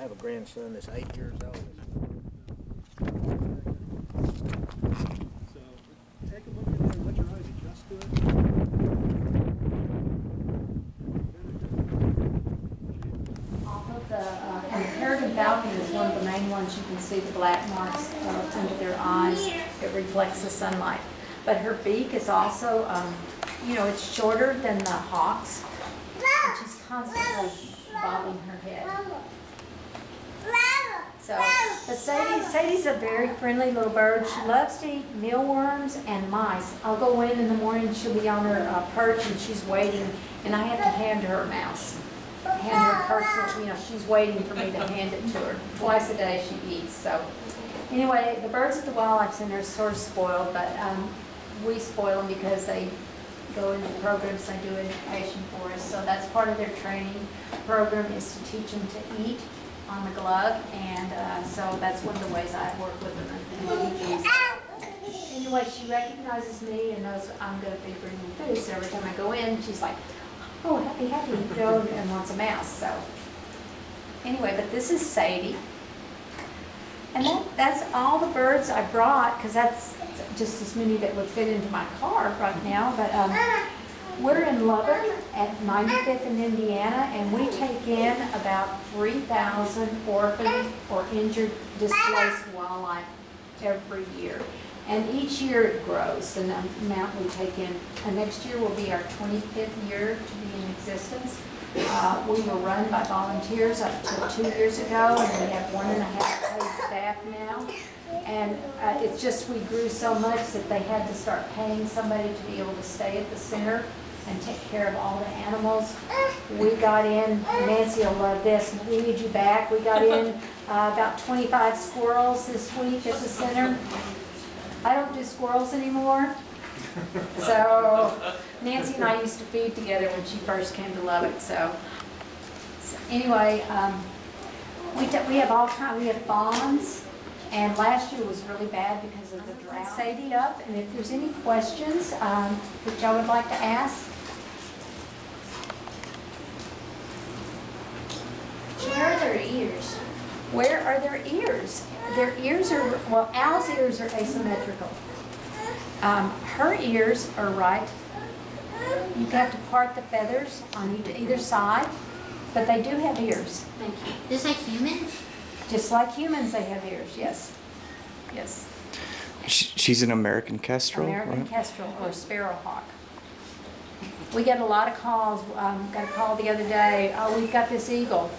have a grandson that's 8 years old. So take a look at that and let your eyes adjust to it. Off of the inherited falcon is one of the main ones. You can see the black marks under their eyes. It reflects the sunlight. But her beak is also, you know, it's shorter than the hawk's. And she's constantly bobbing her head. So, but Sadie's a very friendly little bird. She loves to eat mealworms and mice. I'll go in the morning, she'll be on her perch and she's waiting, and I have to hand her a mouse. Hand her a perch, you know, she's waiting for me to hand it to her. Twice a day she eats. So, anyway, the birds at the Wildlife Center are sort of spoiled, but we spoil them because they go into programs, they do education for us. So that's part of their training program, is to teach them to eat on the glove, and so that's one of the ways I work with them. Anyway, she recognizes me and knows I'm going to be bringing food, so every time I go in, she's like, oh, happy, happy, you know, and wants a mouse. So anyway, but this is Sadie. And that's all the birds I brought, because that's just as many that would fit into my car right now. But we're in Lubbock at 95th in Indiana, and we take in about 3,000 orphaned or injured, displaced wildlife every year. And each year it grows, the amount we take in. And next year will be our 25th year to be in existence. We were run by volunteers up to 2 years ago, and we have 1.5 paid staff now. And it's just we grew so much that they had to start paying somebody to be able to stay at the center and take care of all the animals. We got in, Nancy will love this, we need you back. We got in about 25 squirrels this week at the center. I don't do squirrels anymore. So Nancy and I used to feed together when she first came to Lubbock. So anyway, we have all kinds. We have fawns, and last year was really bad because of the drought. Sadie up, and if there's any questions which I would like to ask. Where are their ears? Where are their ears? Their ears are, well, Al's ears are asymmetrical. Her ears are right. You have to part the feathers on either side, but they do have ears. Thank you. Just like humans? Just like humans, they have ears, yes. Yes. She's an American Kestrel, American right? Kestrel, or sparrowhawk. We get a lot of calls. Got a call the other day, oh, we've got this eagle.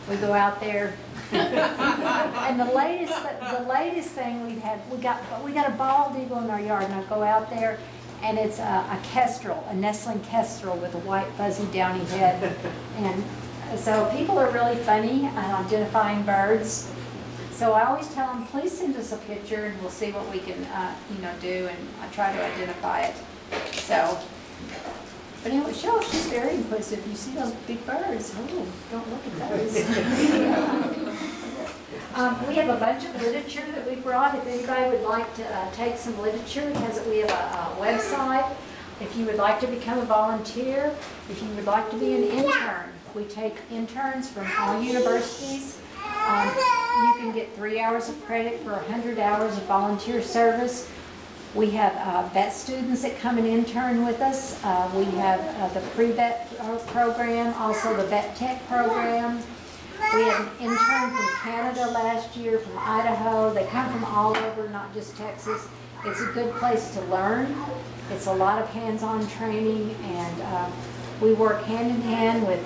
We go out there. And the latest thing we got a bald eagle in our yard, and I go out there, and it's a kestrel, a nestling kestrel with a white fuzzy downy head. And so people are really funny at identifying birds. So I always tell them, please send us a picture, and we'll see what we can you know, do, and I try to identify it. So. But anyway, she's very inquisitive. You see those big birds. Oh, don't look at those. We have a bunch of literature that we brought. If anybody would like to take some literature, we have a website. If you would like to become a volunteer, if you would like to be an intern, we take interns from all universities. You can get 3 hours of credit for 100 hours of volunteer service. We have vet students that come and intern with us. We have the pre-vet program, also the vet tech program. We had an intern from Canada last year, from Idaho. They come from all over, not just Texas. It's a good place to learn. It's a lot of hands-on training, and we work hand in hand with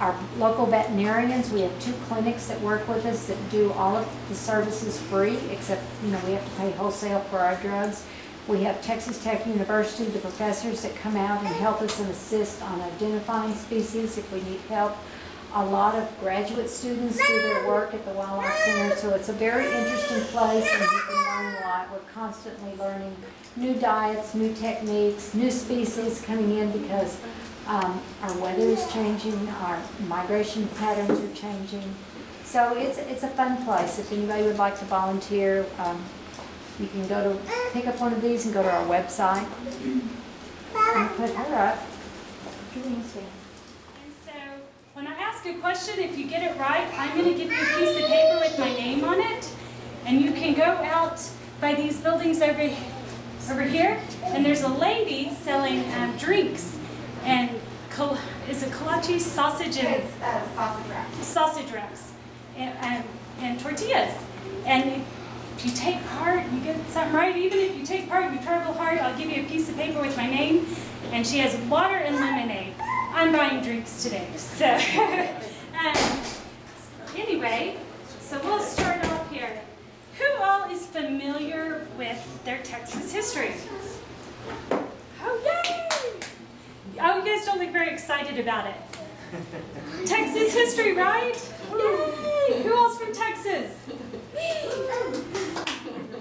our local veterinarians. We have 2 clinics that work with us that do all of the services free, except, you know, we have to pay wholesale for our drugs. We have Texas Tech University, the professors that come out and help us and assist on identifying species if we need help. A lot of graduate students do their work at the Wildlife Center, so it's a very interesting place, and you can learn a lot. We're constantly learning new diets, new techniques, new species coming in because our weather is changing, our migration patterns are changing. So it's a fun place. If anybody would like to volunteer, you can go to pick up one of these and go to our website and put her up. And so when I asked ask a question. If you get it right, I'm going to give you a piece of paper with my name on it. And you can go out by these buildings over here. And there's a lady selling drinks. And is it kolaches? Sausage and sausage wraps. And tortillas. And if you take part, you get something right. Even if you take part, you try real hard, I'll give you a piece of paper with my name. And she has water and lemonade. I'm buying drinks today. So anyway, so we'll start off here. Who all is familiar with their Texas history? Oh, yay! Oh, you guys don't look very excited about it. Texas history, right? Yay! Who else from Texas?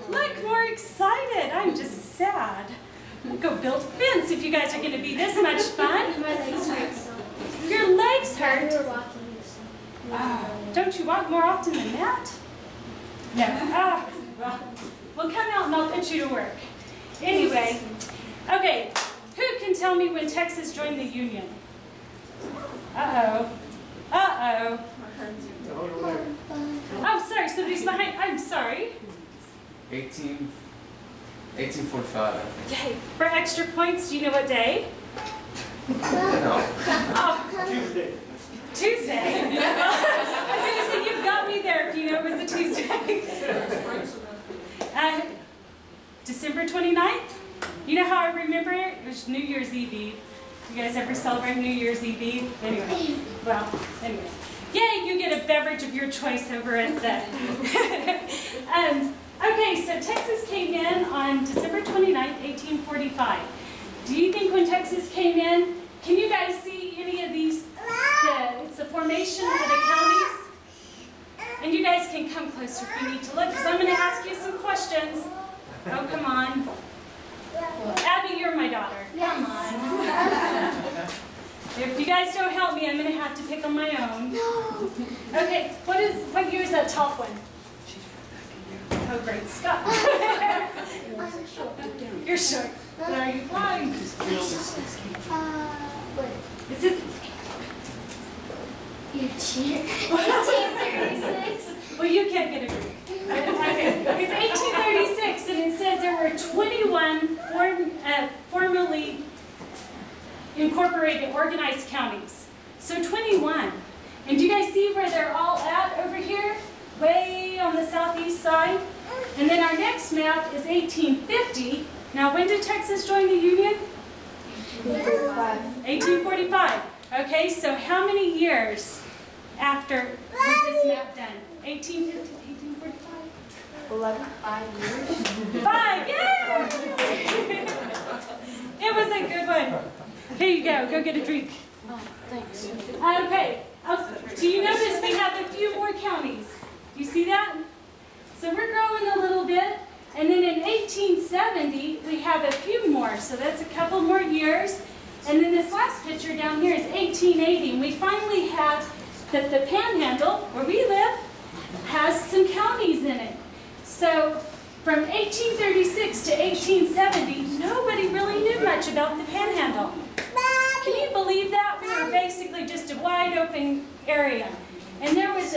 Look, more excited. I'm just sad. I'll go build a fence if you guys are going to be this much fun. My legs hurt so. Your legs hurt? We were walking. Oh, don't you walk more often than that? No. Oh, well, we'll come out and I'll put you to work. Anyway, okay, who can tell me when Texas joined the Union? Uh-oh. Uh-oh. Oh, sorry, somebody's behind. I'm sorry. 1845. Yay. For extra points, do you know what day? No. Oh. Tuesday. I was going to say, you've got me there if you know it was a Tuesday. December 29th? You know how I remember it? It was New Year's Eve. You guys ever celebrate New Year's Eve? Anyway, well, anyway. Yay, you get a beverage of your choice over at the... Okay, so Texas came in on December 29th, 1845. Do you think when Texas came in, can you guys see any of these? It's the formation of the counties. And you guys can come closer if you need to look, because I'm going to ask you some questions. Oh, come on. Abby, you're my daughter. Come on. If you guys don't help me, I'm going to have to pick on my own. Okay, what year is that top one? Oh, great Scott. You're short. Are you blind? Is it? You cheater. 1836. Well, you can't get a grade. Okay. It's 1836, and it says there were 21 formally incorporated, organized counties. So 21. And do you guys see where they're all at over here? Way on the southeast side. And then our next map is 1850. Now, when did Texas join the Union? 1845. Okay, so how many years after was this map done? 1850, 1845? 11. 5 years. 5, yay! It was a good one. Here you go, go get a drink. Oh, thanks. Okay, do you notice we have a few more counties? Do you see that? So we're growing a little bit, and then in 1870, we have a few more, so that's a couple more years. And then this last picture down here is 1880, and we finally have that the Panhandle, where we live, has some counties in it. So from 1836 to 1870, nobody really knew much about the Panhandle. Can you believe that? We were basically just a wide open area. And there was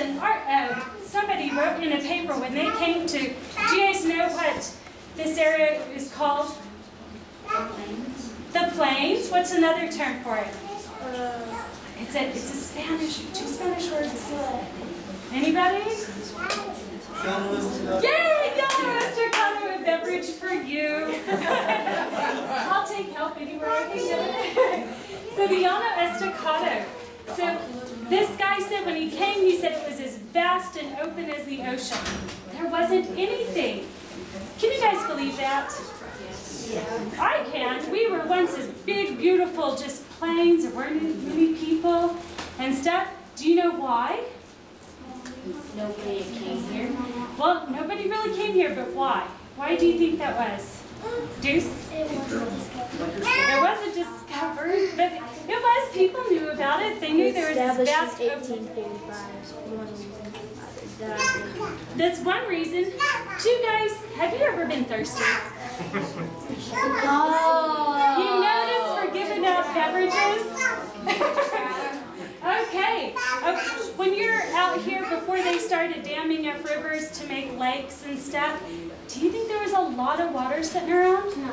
somebody wrote in a paper when they came to, do you guys know what this area is called? The Plains. What's another term for it? It's a Spanish, 2 Spanish words. Anybody? Yay! Yellow Estacado, a beverage for you. I'll take help anywhere I can get it. So the Llano Estacado. So this guy said when he came, he said it was as vast and open as the ocean. There wasn't anything. Can you guys believe that? I can. We were once this big, beautiful, just plains. There weren't many people and stuff. Do you know why? Nobody came here. Well, nobody really came here, but why? Why do you think that was? Deuce? It wasn't It wasn't discovered, but it was. People knew about it. They knew there was this vast open. 1845. That's one reason. You guys, have you ever been thirsty? Oh. You notice we're giving out beverages? Okay. Okay, when you're out here before they started damming up rivers to make lakes and stuff, do you think there was a lot of water sitting around? No.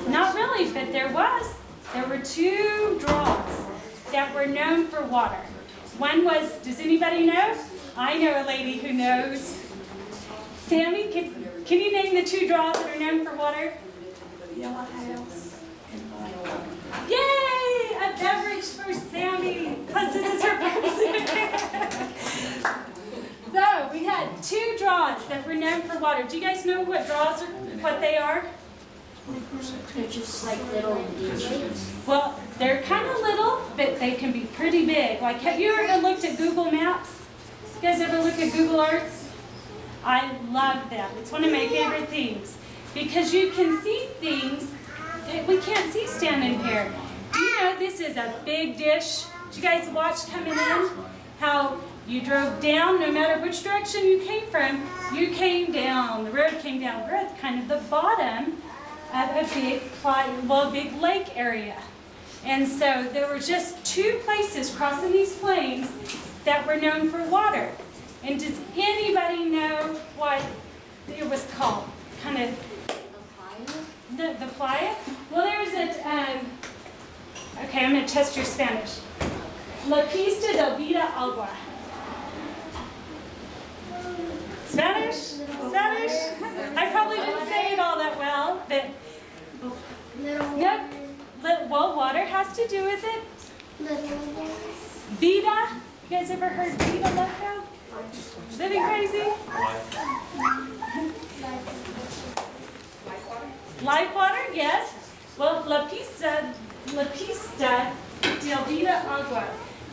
Not really, but there was. There were two draws that were known for water. One was, does anybody know? I know a lady who knows. Sammy, can you name the two draws that are known for water? Yellow House and White Water. Yay! A beverage for Sammy. Plus, this is her birthday. So, we had two draws that were known for water. Do you guys know what draws are, what they are? They're just like little lakes. Well, they're kind of little, but they can be pretty big. Like, have you ever looked at Google Maps? You guys ever look at Google Earth? I love them. It's one of my favorite things because you can see things that we can't see standing here. Do you know this is a big dish? Did you guys watch coming in? How you drove down, no matter which direction you came from, you came down. The road came down. We're at kind of the bottom of a big lake area. And so there were just two places crossing these plains that were known for water. And does anybody know what it was called? Kind of the playa? Well, there's a, okay, I'm going to test your Spanish. La pista de vida agua. Spanish? Spanish? I probably didn't say it all that well, but yep. Well, water has to do with it. Vida. You guys ever heard vida loco? Living crazy? Life water, yes. Well, la pista de vida agua,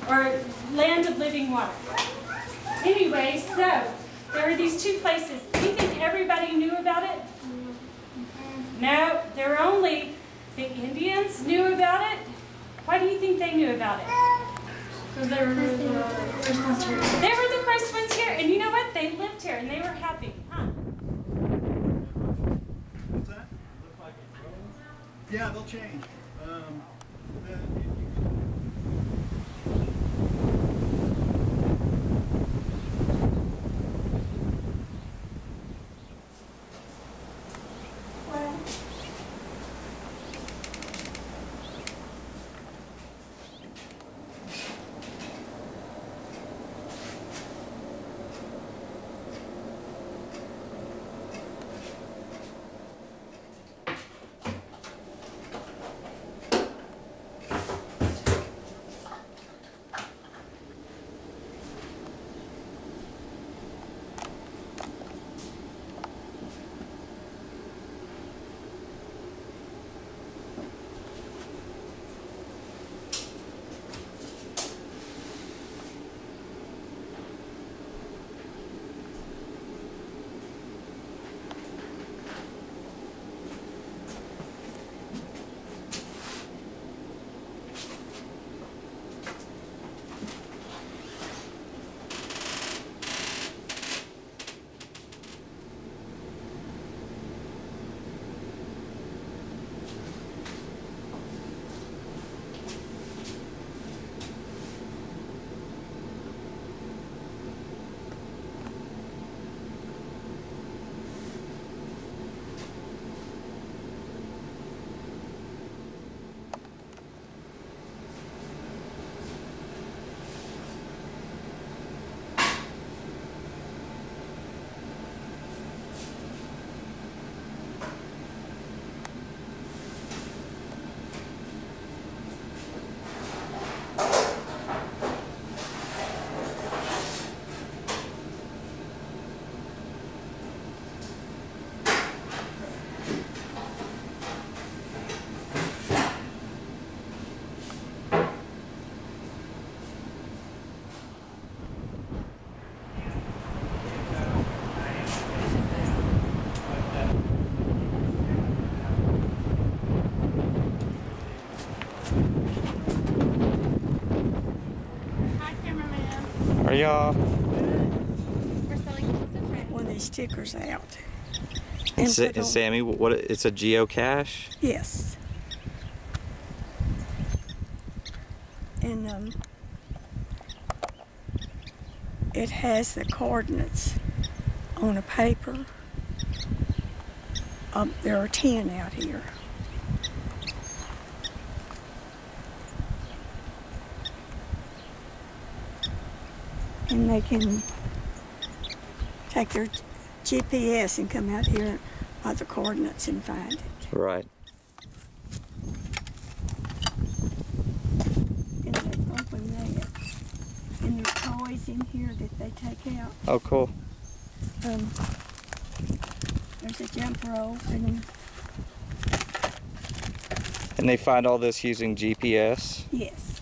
or land of living water. Anyway, so there were these two places. Do you think everybody knew about it? No, there were only the Indians knew about it. Why do you think they knew about it? Because they were the first ones here. They were the first ones here, and you know what? They lived here, and they were happy, huh? What's that? Yeah, they'll change. Are y'all? One of these stickers out. And Sammy, what? It's a geocache? Yes. And it has the coordinates on a paper. There are 10 out here. And they can take their GPS and come out here by the coordinates and find it. Right. And they open that. And there's toys in here that they take out. Oh, cool. There's a jump rope and they find all this using GPS? yes.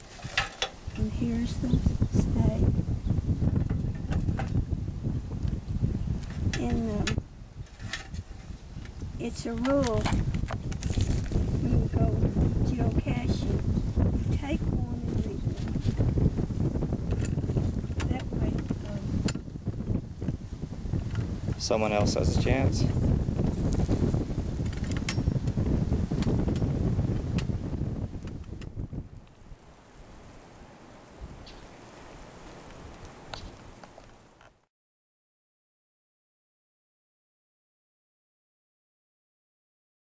And here's the snake. And it's a rule when you go geocaching, you take one and leave one. That way, Someone else has a chance? yes.